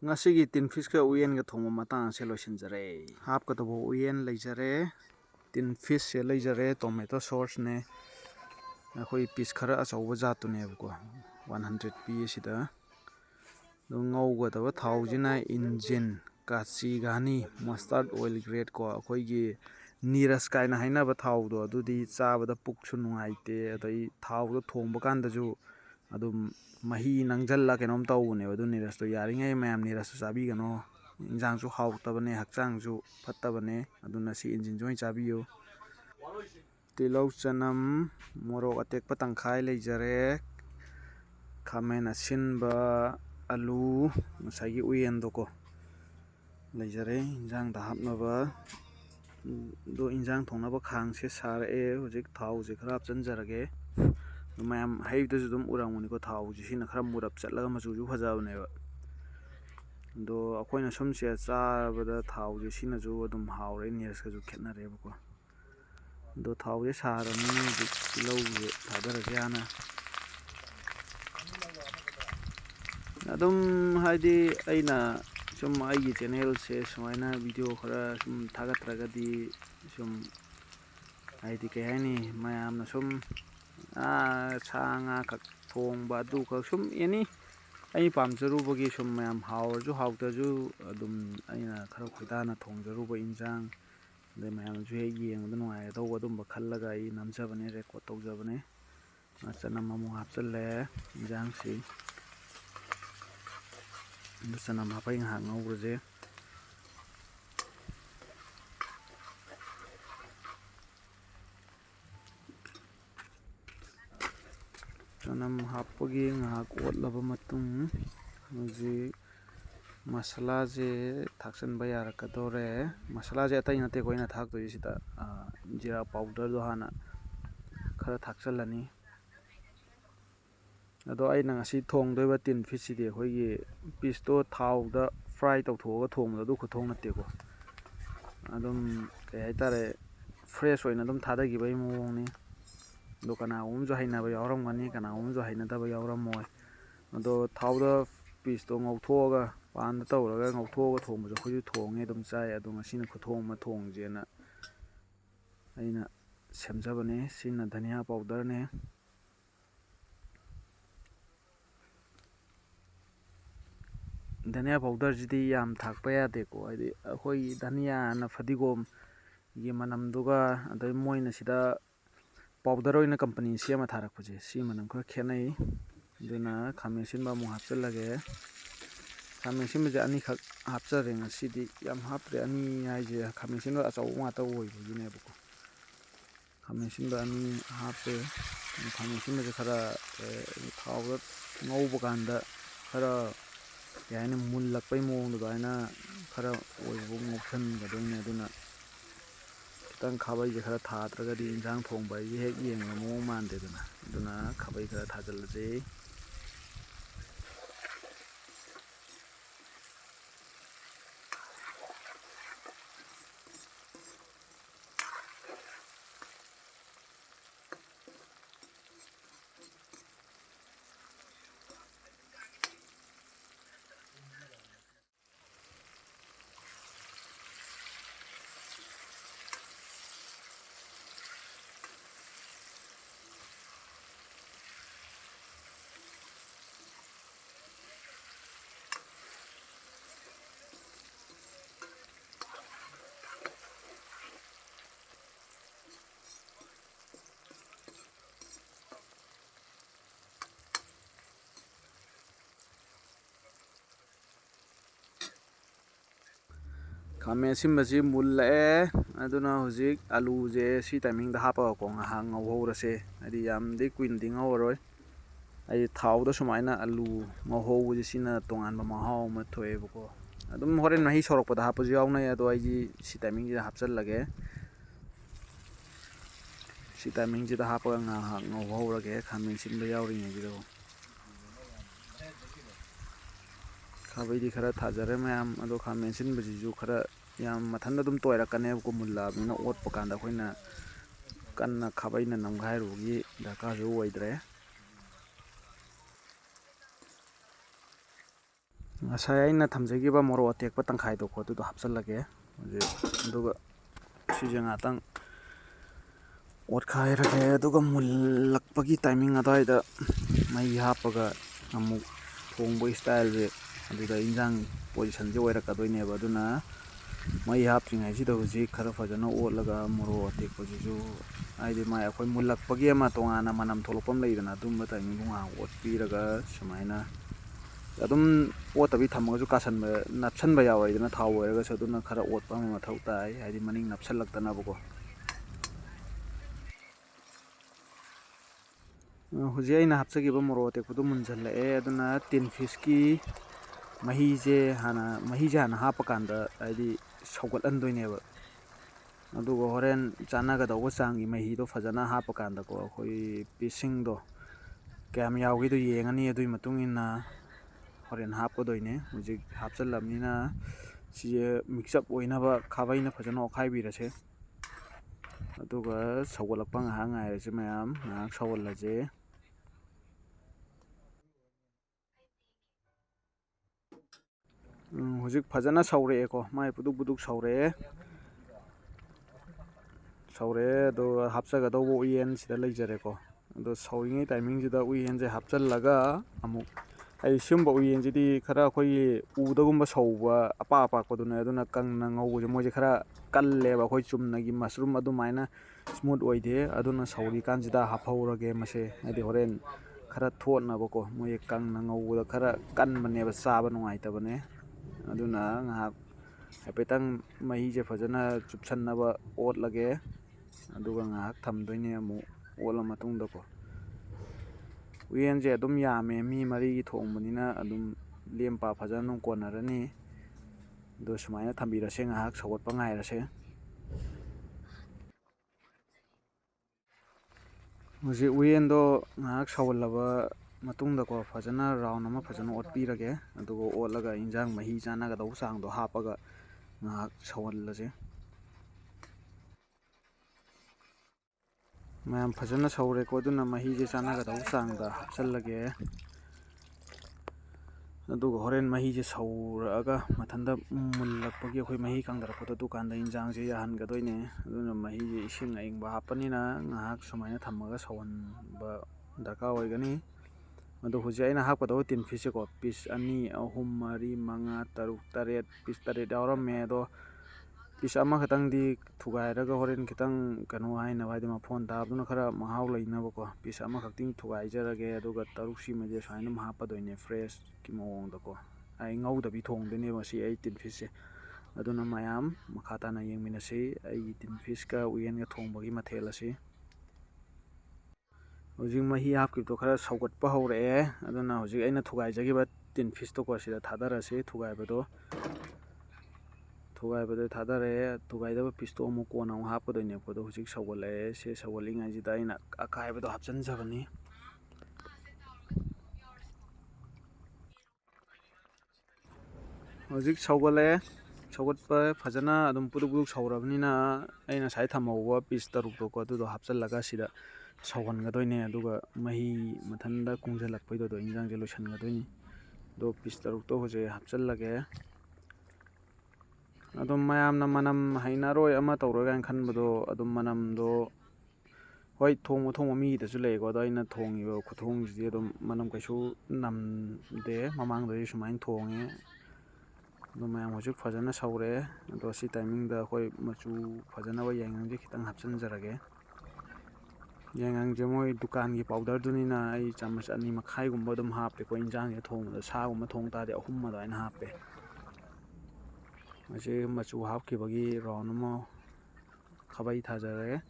ngasi tin fish ka uyen ga thoma matang se loisinjare hap ka to uyen leijare tin fish se leijare tomato sauce ne akhoi piece khara achauba jatu ne ko 100 pi sida do ngau ga da thau jina engine kachi gani mustard oil grade ko akhoi gi niras kaina haina ba thau do adudi chaba da puk chu nungaite adai thau do thongba kan da ju adum mahi nangjalla kenom tawune adu niras to yaringai mayam niras chabi gano injang chu hautabane hakchang chu phattabane aduna si engine join chabiyo tilau chanam morok atek patang khai leijare khamen asinba alu masagi uyen doko leijare injang da hapnaba do injang thongnaba khang se sare hojik thau je kharap chanjarage mayam haibda dum uranguni ko thau ji sina khara murap chatlaga machu ju phajabane ba do akoina somse chabada thau ji sina ju adum haure niras ka ju khetnare ba ko do thau je sarami lau je thadarage ana adum haidi aina sum aigi channel se sumaina video khara sum thagatragadi sum haidi ke hani mayamna sum sanga ka thongba du ka sum yani ai pamjarubagi sum mayam hawrju hawtaju adum aina khara khoidana thongjaruba injang de mayam ju he yengda nungai do adum ba khallaga ai namjabane record tawjabane chanam amu hapchalle injang si chanam hapai ha ngaubrje chanam hapagi ngahak otlaba matung hojik masala je thaksanba yarakadore masala je atai nate koina thakdoi sida jira powder do hana khara thakchalani ado aina ngasi thongdoiba tin fish sidi hoigi piece to thau da fry tawthoga thongda du khuthong nate ko adum kai haitare fresh oina dum thadagi bai mawngni do kana umju hainaba yawram gani kana umju hainadaba yawram moi ado thau da piece to ngauthoga pan da tawraga ngauthoga thongba jo khoju thonge dum chai ado ngasina khuthong ma thongjena aina semjabane sina dhania powder ne धनिया powder जी याम थाकपा यादेको हाइदि अखोई धनिया ना फदिगोम ये मनमदुगा अदै Moina सिदा powder ओइना company सिमा थारकपजे सि मनम खर खेनै दुना खामेसिन बा मु हापचलगे खामेसिन बजे अनि खक हापचरे ngसिदि याम हाप्रे अनि आइजे खामेसिन बा अचाउ माता ओइबुने बको खामेसिन बा अनि हापे खामेसिन बजे खरा थाउदा ngौबा कांदा खरा यानी मुल लपै मोंग दाइना खरा ओइबु ngopsan gadone aduna kitang khabai je khara thatragadi injang thongbai je hek yeng mo mande aduna khabai khara thajalje खामे सिमबजी मुल्ले अदुना हुजिक आलू जे सी टाइमिंग दा हापा को ngahang ngawhorase adi yamdi queen ding ngawroi ai thau da sumaina alu ngawhou ji sina tongan ba mahaw ma thoe bako adum horen nahi sorok pada hapu ji awnai ado ai ji si timing ji hapchal lage si timing ji da hapa ngahang ngawhou rage khamin sin ba yawri ngi ji do khabai di khara thajare mayam ado khamin sin baji ju khara yam mathanda dum toira kane ko mulla bina ot pakanda khoina kanna khabai na namghai rogi daka jo oidre ꯉꯁꯥꯏ ꯑꯩꯅ ꯊꯝꯖꯈꯤꯕ ꯃꯣꯔꯣꯛ ꯑꯇꯦꯛꯄ ꯇꯪꯈꯥꯏꯗꯣ ꯑꯗꯨꯗꯣ ꯍꯥꯞꯆꯤꯜꯂꯒꯦ ꯍꯧꯖꯤꯛ ꯑꯗꯨꯒ ꯁꯤꯁꯦ ꯉꯥꯛꯇꯪ ꯑꯣꯠꯈꯥꯏꯔꯒꯦ ꯑꯗꯨꯒ ꯃꯨꯜꯂꯛꯄꯒꯤ ꯇꯥꯏꯃꯤꯡ ꯑꯗꯨꯋꯥꯏꯗ ꯃꯩ ꯍꯥꯞꯄꯒ ꯑꯃꯨꯛ ꯊꯣꯡꯕꯒꯤ ꯁ꯭ꯇꯥꯏꯜꯁꯦ ꯑꯗꯨꯗ ꯏꯟꯖꯥꯡ ꯄꯣꯖꯤꯁꯟꯁꯦ ꯑꯣꯏꯔꯛꯀꯗꯣꯏꯅꯦꯕ ꯑꯗꯨꯅ ꯃꯩ ꯍꯥꯞꯇ꯭ꯔꯤꯉꯩꯁꯤꯗ ꯍꯧꯖꯤꯛ ꯈꯔ ꯐꯖꯅ ꯑꯣꯠꯂꯒ ꯃꯣꯔꯣꯛ ꯑꯇꯦꯛꯄꯁꯤꯁꯨ ꯍꯥꯏꯗꯤ ꯃꯥꯏ ꯑꯩꯈꯣꯏ ꯃꯨꯜꯂꯛꯄꯒꯤ ꯑꯃ ꯇꯣꯉꯥꯟꯅ ꯃꯅꯝ ꯊꯣꯛꯂꯛꯄ ꯑꯃ ꯂꯩꯗꯅ ꯑꯗꯨꯝꯕ ꯇꯥꯏꯃꯤꯡꯗꯣ ꯉꯥꯏꯍꯥꯛ ꯑꯣꯠꯄꯤꯔꯒ ꯁꯨꯃꯥꯏꯅ ꯑꯗꯨꯝ ꯑꯣꯠꯇꯕꯤ ꯊꯝꯃꯒꯁꯨ ꯀꯥꯁꯟꯕ ꯅꯞꯁꯟꯕ ꯌꯥꯎꯋꯦꯗꯅ ꯊꯥꯎ ꯑꯣꯏꯔꯒꯁꯨ ꯑꯗꯨꯅ ꯈꯔ ꯑꯣꯠꯄ ꯑꯃ ꯃꯊꯧ ꯇꯥꯏ ꯍꯥꯏꯗꯤ ꯃꯅꯤꯡ ꯅꯞꯁꯜꯂꯛꯇꯅꯕꯀꯣ ꯍꯧꯖꯤꯛ ꯑꯩꯅ ꯍꯥꯞꯆꯈꯤꯕ ꯃꯣꯔꯣꯛ ꯑꯇꯦꯛꯄꯗꯣ ꯃꯨꯟꯓꯜꯂꯛꯑꯦ ꯑꯗꯨꯅ ꯇꯤꯟ ꯐꯤꯁꯀꯤ ꯃꯍꯤꯁꯦ ꯍꯥꯟꯅ ꯍꯥꯞꯄꯀꯥꯟꯗ ꯍꯥꯏꯗꯤ ꯁꯧꯒꯠꯍꯟꯗꯣꯏꯅꯦꯕ ꯑꯗꯨꯒ ꯍꯣꯔꯦꯟ ꯆꯥꯟꯅꯒꯗꯧꯕ ꯆꯥꯡꯒꯤ ꯃꯍꯤꯗꯣ ꯐꯖꯅ ꯍꯥꯞꯄꯀꯥꯟꯗꯀꯣ ꯑꯩꯈꯣꯏ ꯄꯤꯁꯁꯤꯡꯗꯣ ꯀꯌꯥꯝ ꯌꯥꯎꯒꯦꯗꯣ ꯌꯦꯡꯉꯅꯤ ꯑꯗꯨꯒꯤ ꯃꯇꯨꯡ ꯏꯟꯅ ꯍꯣꯔꯦꯟ ꯍꯥꯞꯀꯗꯣꯏꯅꯦ ꯍꯧꯖꯤꯛ ꯍꯥꯞꯆꯤꯜꯂꯕꯅꯤꯅ ꯁꯤꯁꯦ ꯃꯤꯛꯁꯑꯞ ꯑꯣꯏꯅꯕ ꯈꯥꯕꯩꯅ ꯐꯖꯅ ꯑꯣꯠꯈꯥꯏꯕꯤꯔꯁꯦ ꯑꯗꯨꯒ ꯁꯧꯒꯠꯂꯛꯄ ꯉꯥꯏꯍꯥꯛ ꯉꯥꯏꯔꯁꯦ ꯃꯌꯥꯝ ꯉꯥꯏꯍꯥꯛ ꯁꯧꯍꯜꯂꯁꯦ ꯍꯧꯖꯤꯛ ꯐꯖꯅ ꯁꯧꯔꯛꯑꯦꯀꯣ ꯃꯥꯏ ꯄꯨꯗꯨꯛ ꯄꯨꯗꯨꯛ ꯁꯧꯔꯛꯑꯦ ꯑꯗꯨꯒ ꯍꯥꯞꯆꯒꯗꯧꯕ ꯎꯌꯦꯟ ꯁꯤꯗ ꯂꯩꯖꯔꯦꯀꯣ ꯑꯗꯣ ꯁꯧꯔꯤꯉꯩ ꯇꯥꯏꯃꯤꯡꯁꯤꯗ ꯎꯌꯦꯟꯁꯦ ꯍꯥꯞꯆꯜꯂꯒ ꯑꯃꯨꯛ ꯑꯩ ꯁꯤꯒꯨꯝꯕ ꯎꯌꯦꯟꯁꯤꯗꯤ ꯈꯔ ꯑꯩꯈꯣꯏꯒꯤ ꯎꯗꯒꯨꯝꯕ ꯁꯧꯕ ꯑꯄꯥꯛꯄꯗꯨꯅꯦ ꯑꯗꯨꯅ ꯀꯪꯅ ꯉꯧꯕꯁꯦ ꯃꯣꯏꯁꯦ ꯈꯔ ꯀꯜꯂꯦꯕ ꯑꯩꯈꯣꯏ ꯆꯨꯝꯅꯒꯤ ꯃꯁꯔꯨꯝ ꯑꯗꯨꯃꯥꯏꯅ ꯁ꯭ꯃꯨꯠ ꯑꯣꯏꯗꯦ ꯑꯗꯨꯅ ꯁꯧꯔꯤꯀꯥꯟꯁꯤꯗ ꯍꯥꯞꯍꯧꯔꯒꯦ ꯃꯁꯦ ꯍꯥꯏꯗꯤ ꯍꯣꯔꯦꯟ ꯈꯔ ꯊꯣꯠꯅꯕꯀꯣ ꯃꯣꯏ ꯀꯪꯅ ꯉꯧꯕꯗ ꯈꯔ ꯀꯟꯕꯅꯦꯕ ꯆꯥꯕ ꯅꯨꯡꯉꯥꯏꯇꯕꯅꯦ ꯑꯗꯨꯅ ꯉꯥꯏꯍꯥꯛ ꯍꯥꯏꯐꯦꯠꯇꯪ ꯃꯍꯤꯁꯦ ꯐꯖꯅ ꯆꯨꯞꯁꯟꯅꯕ ꯑꯣꯠꯂꯒꯦ ꯑꯗꯨꯒ ꯉꯥꯏꯍꯥꯛ ꯊꯝꯗꯣꯏꯅꯦ ꯑꯃꯨꯛ ꯑꯣꯠꯂ ꯃꯇꯨꯡꯗꯀꯣ ꯎꯌꯦꯟꯁꯦ ꯑꯗꯨꯝ ꯌꯥꯝꯃꯦ ꯃꯤ 4ꯒꯤ ꯊꯣꯡꯕꯅꯤꯅ ꯑꯗꯨꯝ ꯂꯦꯝ ꯄꯥ ꯐꯖꯅ ꯑꯗꯨꯝ ꯀꯣꯟꯅꯔꯅꯤ ꯑꯗꯣ ꯁꯨꯃꯥꯏꯅ ꯊꯝꯕꯤꯔꯁꯦ ꯉꯥꯏꯍꯥꯛ ꯁꯧꯒꯠꯄ ꯉꯥꯏꯔꯁꯦ ꯍꯧꯖꯤꯛ ꯎꯌꯦꯟꯗꯣ ꯉꯥꯏꯍꯥꯛ ꯁꯧꯍꯜꯂꯕ ꯃꯇꯨꯡꯗꯀꯣ ꯐꯖꯅ ꯔꯥꯎꯟ ꯑꯃ ꯐꯖꯅ ꯑꯣꯠꯄꯤꯔꯒꯦ ꯑꯗꯨꯒ ꯑꯣꯠꯂꯒ ꯏꯟꯖꯥꯡ ꯃꯍꯤ ꯆꯥꯟꯅꯒꯗꯧꯕ ꯆꯥꯡꯗꯣ ꯍꯥꯞꯄꯒ ꯉꯥꯏꯍꯥꯛ ꯁꯧꯍꯜꯂꯁꯦ ꯃꯌꯥꯝ ꯐꯖꯅ ꯁꯧꯔꯦꯀꯣ ꯑꯗꯨꯅ ꯃꯍꯤꯁꯦ ꯆꯥꯟꯅꯒꯗꯧꯕ ꯆꯥꯡꯗ ꯍꯥꯞꯆꯜꯂꯒꯦ ꯑꯗꯨꯒ ꯍꯣꯔꯦꯟ ꯃꯍꯤꯁꯦ ꯁꯧꯔꯛꯑꯒ ꯃꯊꯟꯇ ꯃꯨꯜꯂꯛꯄꯒꯤ ꯑꯩꯈꯣꯏ ꯃꯍꯤ ꯀꯪꯊꯔꯛꯄꯗꯣ ꯑꯗꯨꯀꯥꯟꯗ ꯏꯟꯖꯥꯡꯁꯦ ꯌꯥꯍꯟꯒꯗꯣꯏꯅꯦ ꯑꯗꯨꯅ ꯃꯍꯤꯁꯦ ꯏꯁꯤꯡ ꯑꯏꯪꯕ ꯍꯥꯞꯄꯅꯤꯅ ꯉꯥꯏꯍꯥꯛ ꯁꯨꯃꯥꯏꯅ ꯊꯝꯃꯒ ꯁꯧꯍꯟꯕ ꯗꯔꯀꯥꯔ ꯑꯣꯏꯒꯅꯤ ꯑꯗꯣ ꯍꯧꯖꯤꯛ ꯑꯩꯅ ꯍꯥꯞꯀꯗꯧꯕ ꯇꯤꯟ ꯐꯤꯁꯁꯦꯀꯣ ꯄꯤꯁ 2 3 4 5 6 7 ꯄꯤꯁ 8 ꯌꯥꯎꯔꯝꯃꯦ ꯑꯗꯣ ꯄꯤꯁ ꯑꯃꯈꯛꯇꯪꯗꯤ ꯊꯨꯒꯥꯏꯔꯒ ꯍꯣꯔꯦꯟ ꯈꯤꯇꯪ ꯀꯩꯅꯣ ꯍꯥꯏꯅꯕ ꯍꯥꯏꯗꯤ ꯃꯐꯣꯟ ꯇꯥꯕꯗꯨꯅ ꯈꯔ ꯃꯍꯥꯎ ꯂꯩꯅꯕꯀꯣ ꯄꯤꯁ ꯑꯃꯈꯛꯇꯪ ꯊꯨꯒꯥꯏꯖꯔꯒꯦ ꯑꯗꯨꯒ 6 ꯁꯤꯃꯁꯦ ꯁꯨꯃꯥꯏꯅ ꯑꯗꯨꯝ ꯍꯥꯞꯄꯗꯣꯏꯅꯦ ꯐ꯭ꯔꯦꯁꯀꯤ ꯃꯑꯣꯡꯗꯀꯣ ꯑꯩ ꯉꯧꯗꯕꯤ ꯊꯣꯡꯗꯣꯏꯅꯦꯕ ꯃꯁꯤ ꯑꯩ ꯇꯤꯟ ꯐꯤꯁꯁꯦ ꯑꯗꯨꯅ ꯃꯌꯥꯝ ꯃꯈꯥ ꯇꯥꯅ ꯌꯦꯡꯃꯤꯟꯅꯁꯤ ꯑꯩꯒꯤ ꯇꯤꯟ ꯐꯤꯁꯀ ꯎꯌꯦꯟꯒ ꯊꯣꯡꯕꯒꯤ ꯃꯊꯦꯜ ꯑꯁꯤ ꯍꯧꯖꯤꯛ ꯃꯍꯤ ꯍꯥꯞꯈꯤꯕꯗꯣ ꯈꯔ ꯁꯧꯒꯠꯄ ꯍꯧꯔꯛꯑꯦ ꯑꯗꯨꯅ ꯍꯧꯖꯤꯛ ꯑꯩꯅ ꯊꯨꯒꯥꯏꯖꯈꯤꯕ ꯇꯤꯟ ꯐꯤꯁꯇꯣꯀꯣ ꯁꯤꯗ ꯊꯥꯗꯔꯁꯤ ꯊꯨꯒꯥꯏꯕꯗꯣ ꯊꯥꯗꯔꯛꯑꯦ ꯊꯨꯒꯥꯏꯗꯕ ꯄꯤꯁꯇꯣ ꯑꯃꯨꯛ ꯀꯣꯟꯅ ꯑꯃꯨꯛ ꯍꯥꯞꯀꯗꯣꯏꯅꯦꯕ ꯑꯗꯣ ꯍꯧꯖꯤꯛ ꯁꯧꯒꯠꯂꯛꯑꯦ ꯁꯤ ꯁꯧꯒꯠꯂꯤꯉꯩꯁꯤꯗ ꯑꯩꯅ ꯑꯀꯥꯏꯕꯗꯣ ꯍꯥꯞꯆꯤꯟꯖꯕꯅꯤ ꯍꯧꯖꯤꯛ ꯁꯧꯒꯠꯄ ꯐꯖꯅ ꯑꯗꯨꯝ ꯄꯨꯗꯨꯛ ꯄꯨꯗꯨꯛ ꯁꯧꯔꯕꯅꯤꯅ ꯑꯩꯅ ꯉꯁꯥꯏ ꯊꯝꯍꯧꯕ ꯄꯤꯁ 6ꯇꯣꯀꯣ ꯑꯗꯨꯗꯣ ꯍꯥꯞꯆꯤꯜꯂꯒ ꯁꯤꯗ ꯁꯧꯍꯟꯒꯗꯣꯏꯅꯦ ꯑꯗꯨꯒ ꯃꯍꯤ ꯃꯊꯟꯇ ꯀꯨꯡꯁꯤꯜꯂꯛꯄꯩꯗꯣ ꯏꯟꯖꯥꯡꯁꯦ ꯂꯣꯏꯁꯤꯟꯒꯗꯣꯏꯅꯤ ꯑꯗꯣ ꯄꯤꯁ 6ꯇꯣ ꯍꯧꯖꯤꯛ ꯍꯥꯞꯆꯤꯜꯂꯒꯦ ꯑꯗꯨꯝ ꯃꯌꯥꯝꯅ ꯃꯅꯝ ꯍꯩꯅꯔꯣꯏ ꯑꯃ ꯇꯧꯔꯣꯏ ꯀꯥꯏꯅ ꯈꯟꯕꯗꯣ ꯑꯗꯨꯝ ꯃꯅꯝꯗꯣ ꯍꯣꯏ ꯊꯣꯡꯕ ꯃꯤꯒꯤꯗꯁꯨ ꯂꯩꯀꯣ ꯑꯗꯣ ꯑꯩꯅ ꯊꯣꯡꯉꯤꯕ ꯈꯨꯊꯣꯡꯁꯤꯗꯤ ꯑꯗꯨꯝ ꯃꯅꯝ ꯀꯩꯁꯨ ꯅꯝꯗꯦ ꯃꯃꯥꯡꯗꯗꯤ ꯁꯨꯃꯥꯏꯅ ꯊꯣꯡꯉꯦ ꯑꯗꯣ ꯃꯌꯥꯝ ꯍꯧꯖꯤꯛ ꯐꯖꯅ ꯁꯧꯔꯛꯑꯦ ꯑꯗꯣ ꯁꯤ ꯇꯥꯏꯃꯤꯡꯗ ꯑꯩꯈꯣꯏ ꯃꯆꯨ ꯐꯖꯅꯕ ꯌꯥꯏꯉꯪꯁꯦ ꯈꯤꯇꯪ ꯍꯥꯞꯆꯤꯟꯖꯔꯒꯦ ꯌꯥꯏꯉꯪꯁꯦ ꯃꯣꯏ ꯗꯨꯀꯥꯟꯒꯤ ꯄꯥꯎꯗꯔꯗꯨꯅꯤꯅ ꯑꯩ ꯆꯥꯃꯁ 2.5ꯒꯨꯝꯕ ꯑꯗꯨꯝ ꯍꯥꯞꯄꯦꯀꯣ ꯏꯟꯖꯥꯡꯁꯦ ꯊꯣꯡꯕꯗ ꯁꯥꯒꯨꯝꯕ ꯊꯣꯡ ꯇꯥꯔꯗꯤ 3 ꯑꯗꯨꯃꯥꯏꯅ ꯍꯥꯞꯄꯦ ꯃꯁꯤ ꯃꯆꯨ ꯍꯥꯞꯈꯤꯕꯒꯤ ꯔꯥꯎꯟ ꯑꯃ ꯈꯥꯕꯩ ꯊꯥꯖꯔꯦ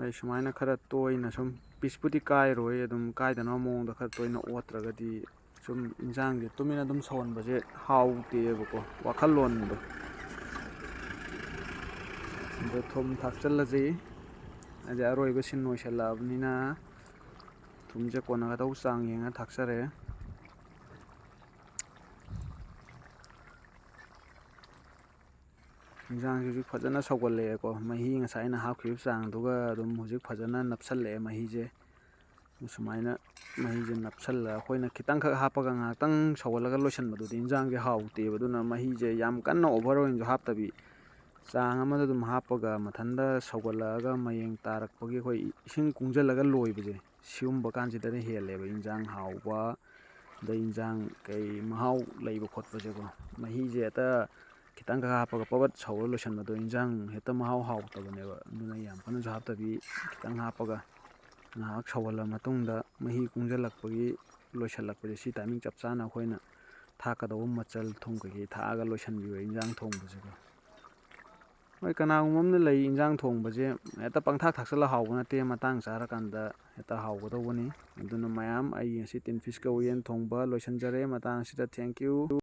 ꯑꯩ ꯁꯨꯃꯥꯏꯅ ꯈꯔ ꯇꯣꯏꯅ ꯁꯨꯝ ꯄꯤꯁꯄꯨꯗꯤ ꯀꯥꯏꯔꯣꯏ ꯑꯗꯨꯝ ꯀꯥꯏꯗꯅꯕ ꯃꯑꯣꯡꯗ ꯈꯔ ꯇꯣꯏꯅ ꯑꯣꯠꯇ꯭ꯔꯒꯗꯤ ꯁꯨꯝ ꯏꯟꯖꯥꯡꯁꯦ ꯇꯨꯃꯤꯟꯅ ꯑꯗꯨꯝ ꯁꯧꯍꯟꯕꯁꯦ ꯍꯥꯎꯇꯦꯕꯀꯣ ꯋꯥꯈꯜꯂꯣꯟꯗꯣ ꯑꯗꯣ ꯊꯨꯝ ꯊꯥꯛꯆꯜꯂꯁꯤ ꯍꯥꯏꯗꯤ ꯑꯔꯣꯏꯕ ꯁꯤꯟ ꯑꯣꯏꯁꯜꯂꯛꯑꯕꯅꯤꯅ ꯊꯨꯝꯁꯦ ꯀꯣꯟꯅꯒꯗꯧꯕ ꯆꯥꯡ ꯌꯦꯡꯉ ꯊꯥꯛꯆꯔꯦ ꯏꯟꯖꯥꯡꯁꯤ ꯍꯧꯖꯤꯛ ꯐꯖꯅ ꯁꯧꯒꯠꯂꯛꯑꯦꯀꯣ ꯃꯍꯤ ꯉꯁꯥꯏ ꯑꯩꯅ ꯍꯥꯞꯈꯤꯕ ꯆꯥꯡꯗꯨꯒ ꯑꯗꯨꯝ ꯍꯧꯖꯤꯛ ꯐꯖꯅ ꯅꯞꯁꯜꯂꯛꯑꯦ ꯃꯍꯤꯁꯦ ꯁꯨꯃꯥꯏꯅ ꯃꯍꯤꯁꯦ ꯅꯞꯁꯜꯂꯒ ꯑꯩꯈꯣꯏꯅ ꯈꯤꯇꯪꯈꯛ ꯍꯥꯞꯄꯒ ꯉꯥꯏꯍꯥꯛꯇꯪ ꯁꯧꯍꯜꯂꯒ ꯂꯣꯏꯁꯤꯟꯕꯗꯨꯗꯤ ꯏꯟꯖꯥꯡꯁꯦ ꯍꯥꯎꯇꯦꯕ. ꯑꯗꯨꯅ ꯃꯍꯤꯁꯦ ꯌꯥꯝ ꯀꯟꯅ ꯑꯣꯚꯔ ꯑꯣꯏꯅꯁꯨ ꯍꯥꯞꯇꯕꯤ ꯆꯥꯡ ꯑꯃꯗ ꯑꯗꯨꯝ ꯍꯥꯞꯄꯒ ꯃꯊꯟꯇ ꯁꯧꯒꯠꯂꯛꯑꯒ ꯃꯌꯦꯡ ꯇꯥꯔꯛꯄꯒꯤ ꯑꯩꯈꯣꯏ ꯏꯁꯤꯡ ꯀꯨꯡꯁꯤꯜꯂꯒ ꯂꯣꯏꯕꯁꯦ ꯁꯤꯒꯨꯝꯕ ꯀꯥꯟꯁꯤꯗꯅ ꯍꯦꯜꯂꯦꯕ ꯏꯟꯖꯥꯡ ꯍꯥꯎꯕ ꯑꯗꯩ ꯏꯟꯖꯥꯡ ꯀꯩ ꯃꯍꯥꯎ ꯂꯩꯕ ꯈꯣꯠꯄꯁꯦꯀꯣ. ꯃꯍꯤꯁꯦ ꯍꯦꯛꯇ ꯈꯤꯇꯪꯈꯛ ꯍꯥꯞꯄꯒ ꯄꯕꯠ ꯁꯧꯔ ꯂꯣꯏꯁꯤꯟꯕꯗꯣ ꯏꯟꯖꯥꯡ ꯍꯦꯛꯇ ꯃꯍꯥꯎ ꯍꯥꯎꯇꯕꯅꯦꯕ. ꯑꯗꯨꯅ ꯌꯥꯝ ꯀꯟꯅꯁꯨ ꯍꯥꯞꯇꯕꯤ ꯈꯤꯇꯪ ꯍꯥꯞꯄꯒ ꯉꯥꯏꯍꯥꯛ ꯁꯧꯍꯜꯂ ꯃꯇꯨꯡꯗ ꯃꯍꯤ ꯀꯨꯡꯁꯤꯜꯂꯛꯄꯒꯤ ꯂꯣꯏꯁꯤꯜꯂꯛꯄꯁꯦ ꯁꯤ ꯇꯥꯏꯃꯤꯡ ꯆꯞ ꯆꯥꯅ ꯑꯩꯈꯣꯏꯅ ꯊꯥꯛꯀꯗꯧꯕ ꯃꯆꯜ ꯊꯨꯝ ꯀꯩꯀꯩ ꯊꯥꯛꯑꯒ ꯂꯣꯏꯁꯤꯟꯕꯤꯕ ꯏꯟꯖꯥꯡ ꯊꯣꯡꯕꯁꯦꯀꯣ. ꯍꯣꯏ ꯀꯅꯥꯒꯨꯝꯕ ꯑꯃꯅ ꯂꯩ ꯏꯟꯖꯥꯡ ꯊꯣꯡꯕꯁꯦ ꯍꯦꯛꯇ ꯄꯪꯊꯥꯛ ꯊꯥꯛꯆꯜꯂ ꯍꯥꯎꯕ ꯅꯠꯇꯦ, ꯃꯇꯥꯡ ꯆꯥꯔꯀꯥꯟꯗ ꯍꯦꯛꯇ ꯍꯥꯎꯒꯗꯧꯕꯅꯤ. ꯑꯗꯨꯅ ꯃꯌꯥꯝ ꯑꯩ ꯉꯁꯤ ꯇꯤꯟ ꯐꯤꯁꯀ ꯎꯌꯦꯟ ꯊꯣꯡꯕ ꯂꯣꯏꯁꯤꯟꯖꯔꯦ ꯃꯇꯥꯡ ꯑꯁꯤꯗ. Thank you.